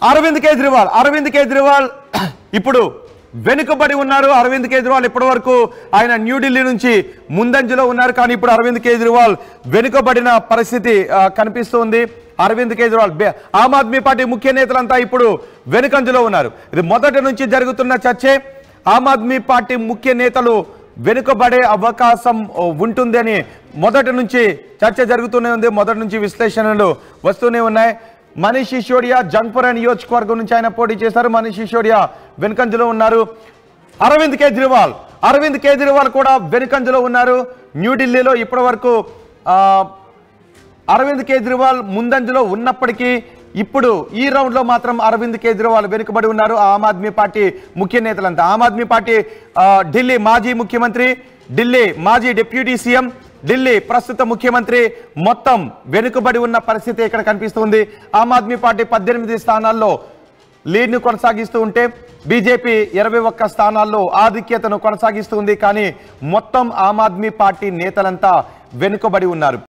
అరవింద్ కేజ్రీవాల్ ఇప్పుడు వెనుకబడి ఉన్నారు. అరవింద్ కేజ్రీవాల్ ఇప్పటివరకు ఆయన న్యూఢిల్లీ నుంచి ముందంజలో ఉన్నారు. కానీ ఇప్పుడు అరవింద్ కేజ్రీవాల్ వెనుకబడిన పరిస్థితి కనిపిస్తుంది. అరవింద్ కేజ్రీవాల్ ఆమ్ ఆద్మీ పార్టీ ముఖ్య నేతలంతా ఇప్పుడు వెనుకంజలో ఉన్నారు. ఇది మొదటి నుంచి జరుగుతున్న చర్చే. ఆమ్ ఆద్మీ పార్టీ ముఖ్య నేతలు వెనుకబడే అవకాశం ఉంటుంది అని మొదటి నుంచి చర్చ జరుగుతూనే ఉంది. మొదటి నుంచి విశ్లేషణలు వస్తూనే ఉన్నాయి. మనీష్ సిసోడియా జంగ్పురా నియోజకవర్గం నుంచి ఆయన పోటీ చేశారు. మనీష్ సిసోడియా వెనుకంజలో ఉన్నారు. అరవింద్ కేజ్రీవాల్ కూడా వెనుకంజలో ఉన్నారు. న్యూఢిల్లీలో ఇప్పటి వరకు అరవింద్ కేజ్రీవాల్ ముందంజలో ఉన్నప్పటికీ ఇప్పుడు ఈ రౌండ్లో మాత్రం అరవింద్ కేజ్రీవాల్ వెనుకబడి ఉన్నారు. ఆమ్ ఆద్మీ పార్టీ ముఖ్య నేతలంతా ఆమ్ ఆద్మీ పార్టీ ఢిల్లీ మాజీ ముఖ్యమంత్రి, ఢిల్లీ మాజీ డిప్యూటీ సీఎం, ఢిల్లీ ప్రస్తుత ముఖ్యమంత్రి మొత్తం వెనుకబడి ఉన్న పరిస్థితి ఇక్కడ కనిపిస్తుంది. ఆమ్ ఆద్మీ పార్టీ 18 స్థానాల్లో లీడ్ను కొనసాగిస్తూ ఉంటే బీజేపీ 21 స్థానాల్లో ఆధిక్యతను కొనసాగిస్తుంది. కానీ మొత్తం ఆమ్ ఆద్మీ పార్టీ నేతలంతా వెనుకబడి ఉన్నారు.